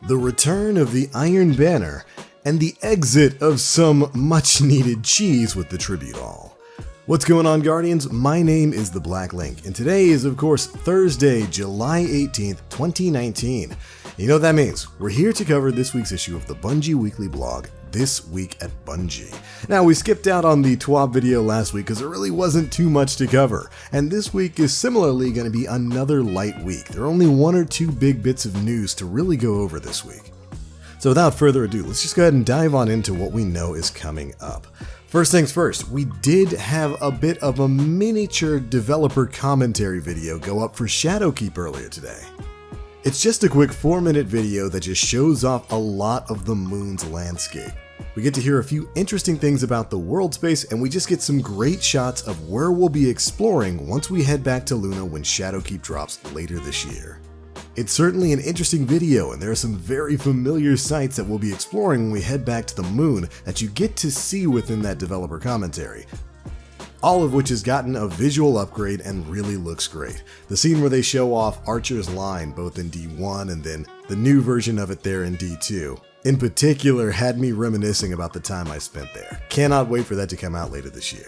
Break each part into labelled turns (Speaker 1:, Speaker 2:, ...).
Speaker 1: the return of the Iron Banner, and the exit of some much-needed cheese with the tribute haul. What's going on, Guardians? My name is the Black Link, and today is, of course, Thursday, July 18th, 2019. You know what that means? We're here to cover this week's issue of the Bungie Weekly Blog, This Week at Bungie. Now, we skipped out on the TWAB video last week because there really wasn't too much to cover, and this week is similarly going to be another light week. There are only one or two big bits of news to really go over this week. So without further ado, let's just go ahead and dive on into what we know is coming up. First things first, we did have a bit of a miniature developer commentary video go up for Shadowkeep earlier today. It's just a quick 4-minute video that just shows off a lot of the moon's landscape. We get to hear a few interesting things about the world space, and we just get some great shots of where we'll be exploring once we head back to Luna when Shadowkeep drops later this year. It's certainly an interesting video, and there are some very familiar sights that we'll be exploring when we head back to the moon that you get to see within that developer commentary. All of which has gotten a visual upgrade and really looks great. The scene where they show off Archer's line both in D1 and then the new version of it there in D2, in particular had me reminiscing about the time I spent there. Cannot wait for that to come out later this year.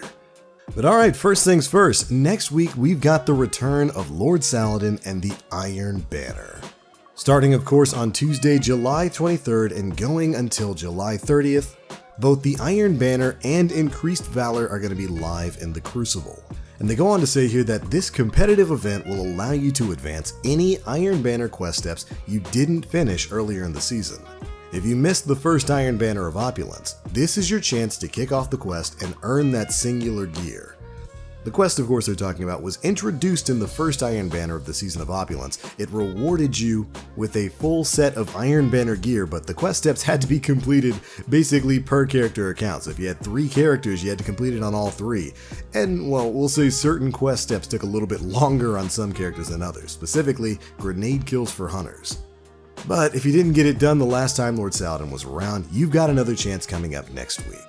Speaker 1: But alright, first things first, next week we've got the return of Lord Saladin and the Iron Banner. Starting of course on Tuesday, July 23rd and going until July 30th, both the Iron Banner and Increased Valor are going to be live in the Crucible. And they go on to say here that this competitive event will allow you to advance any Iron Banner quest steps you didn't finish earlier in the season. If you missed the first Iron Banner of Opulence, this is your chance to kick off the quest and earn that singular gear. The quest, of course, they're talking about was introduced in the first Iron Banner of the Season of Opulence. It rewarded you with a full set of Iron Banner gear, but the quest steps had to be completed basically per character account. So if you had 3 characters, you had to complete it on all 3. And, well, we'll say certain quest steps took a little bit longer on some characters than others, specifically grenade kills for hunters. But if you didn't get it done the last time Lord Saladin was around, you've got another chance coming up next week.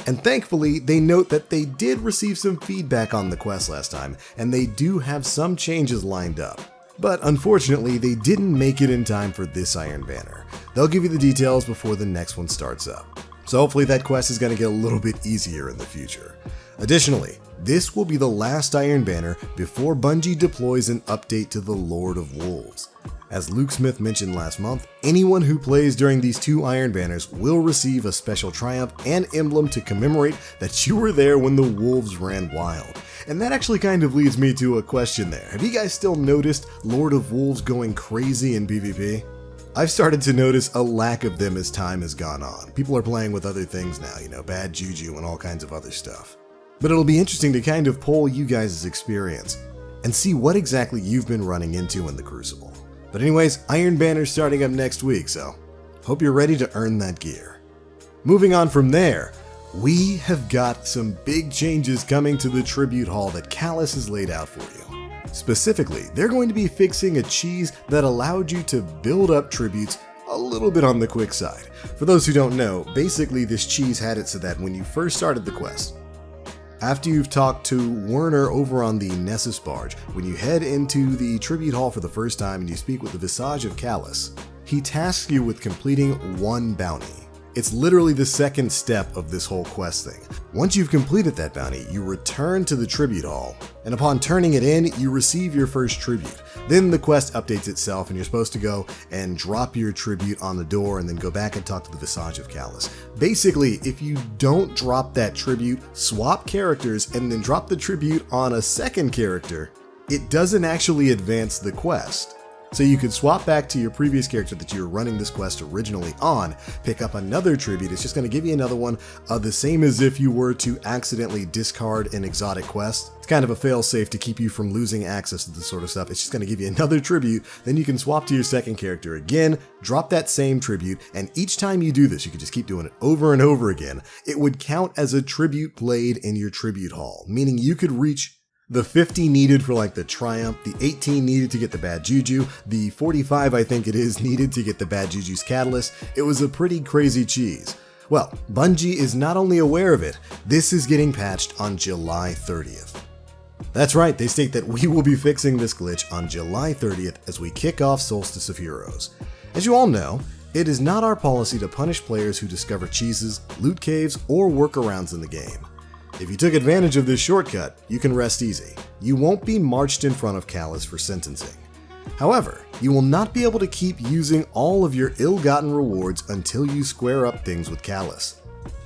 Speaker 1: And thankfully, they note that they did receive some feedback on the quest last time, and they do have some changes lined up. But unfortunately, they didn't make it in time for this Iron Banner. They'll give you the details before the next one starts up. So hopefully that quest is going to get a little bit easier in the future. Additionally, this will be the last Iron Banner before Bungie deploys an update to the Lord of Wolves. As Luke Smith mentioned last month, anyone who plays during these 2 Iron Banners will receive a special triumph and emblem to commemorate that you were there when the wolves ran wild. And that actually kind of leads me to a question there. Have you guys still noticed Lord of Wolves going crazy in PvP? I've started to notice a lack of them as time has gone on. People are playing with other things now, bad juju and all kinds of other stuff. But it'll be interesting to kind of poll you guys' experience and see what exactly you've been running into in the Crucible. But anyways, Iron Banner's starting up next week, so hope you're ready to earn that gear. Moving on from there, we have got some big changes coming to the tribute haul that Callus has laid out for you. Specifically, they're going to be fixing a cheese that allowed you to build up tributes a little bit on the quick side. For those who don't know, basically this cheese had it so that when you first started the quest, after you've talked to Werner over on the Nessus barge, when you head into the tribute hall for the first time and you speak with the Visage of Callus, he tasks you with completing 1 bounty. It's literally the second step of this whole quest thing. Once you've completed that bounty, you return to the tribute hall, and upon turning it in, you receive your first tribute. Then the quest updates itself, and you're supposed to go and drop your tribute on the door and then go back and talk to the Visage of Callus. Basically, if you don't drop that tribute, swap characters, and then drop the tribute on a second character, it doesn't actually advance the quest. So you could swap back to your previous character that you were running this quest originally on, pick up another tribute. It's just going to give you another one, the same as if you were to accidentally discard an exotic quest. It's kind of a fail-safe to keep you from losing access to this sort of stuff. It's just going to give you another tribute, then you can swap to your second character again, drop that same tribute, and each time you do this, you can just keep doing it over and over again. It would count as a tribute played in your tribute hall, meaning you could reach the 50 needed for like the Triumph, the 18 needed to get the Bad Juju, the 45 I think it is needed to get the Bad Juju's Catalyst. It was a pretty crazy cheese. Well, Bungie is not only aware of it, this is getting patched on July 30th. That's right, they state that we will be fixing this glitch on July 30th as we kick off Solstice of Heroes. As you all know, It is not our policy to punish players who discover cheeses, loot caves, or workarounds in the game. If you took advantage of this shortcut, you can rest easy. You won't be marched in front of Callus for sentencing. However, you will not be able to keep using all of your ill-gotten rewards until you square up things with Callus.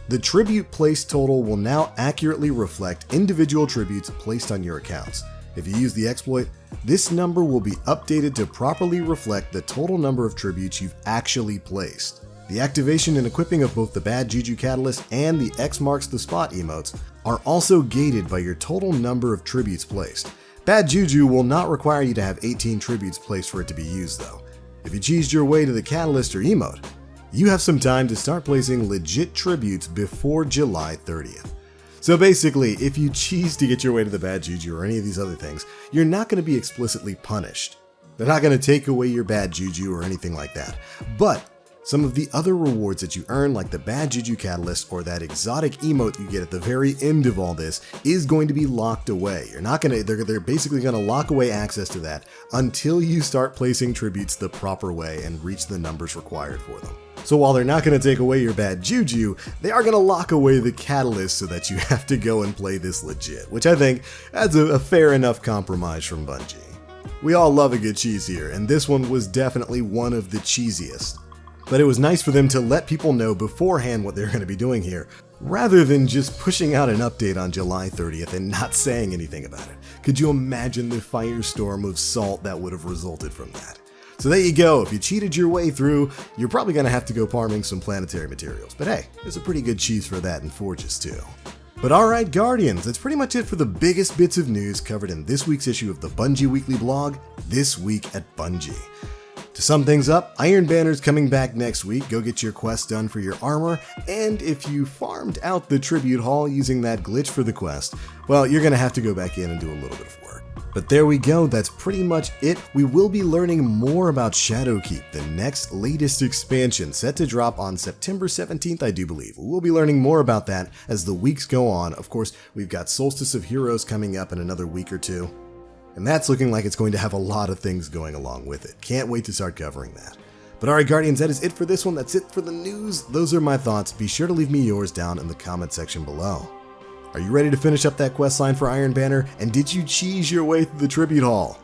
Speaker 1: The tribute placed total will now accurately reflect individual tributes placed on your accounts. If you use the exploit, this number will be updated to properly reflect the total number of tributes you've actually placed. The activation and equipping of both the Bad Juju Catalyst and the X marks the spot emotes are also gated by your total number of tributes placed. Bad Juju will not require you to have 18 tributes placed for it to be used though. If you cheesed your way to the Catalyst or emote, you have some time to start placing legit tributes before July 30th. So basically, if you cheese to get your way to the Bad Juju or any of these other things, you're not going to be explicitly punished. They're not going to take away your Bad Juju or anything like that. But some of the other rewards that you earn, like the Bad Juju Catalyst or that exotic emote you get at the very end of all this, is going to be locked away. They're basically going to lock away access to that until you start placing tributes the proper way and reach the numbers required for them. So while they're not going to take away your Bad Juju, they are going to lock away the Catalyst so that you have to go and play this legit, which I think that's a fair enough compromise from Bungie. We all love a good cheese here, and this one was definitely one of the cheesiest. But it was nice for them to let people know beforehand what they're going to be doing here, rather than just pushing out an update on July 30th and not saying anything about it. Could you imagine the firestorm of salt that would have resulted from that? So there you go. If you cheated your way through, you're probably going to have to go farming some planetary materials. But hey, there's a pretty good cheese for that in Forges too. But alright Guardians, that's pretty much it for the biggest bits of news covered in this week's issue of the Bungie Weekly blog, This Week at Bungie. To sum things up, Iron Banner's coming back next week. Go get your quest done for your armor, and if you farmed out the tribute haul using that glitch for the quest, well, you're going to have to go back in and do a little bit of work. But there we go, that's pretty much it. We will be learning more about Shadowkeep, the next latest expansion, set to drop on September 17th, I do believe. We'll be learning more about that as the weeks go on. Of course, we've got Solstice of Heroes coming up in another week or two. And that's looking like it's going to have a lot of things going along with it. Can't wait to start covering that. But alright Guardians, that is it for this one. That's it for the news. Those are my thoughts. Be sure to leave me yours down in the comment section below. Are you ready to finish up that quest line for Iron Banner? And did you cheese your way through the tribute haul?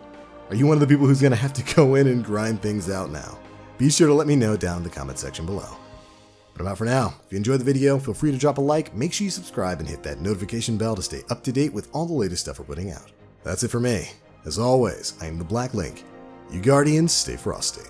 Speaker 1: Are you one of the people who's going to have to go in and grind things out now? Be sure to let me know down in the comment section below. But I'm out for now. If you enjoyed the video, feel free to drop a like, make sure you subscribe and hit that notification bell to stay up to date with all the latest stuff we're putting out. That's it for me. As always, I am the Black Link. You Guardians, stay frosty.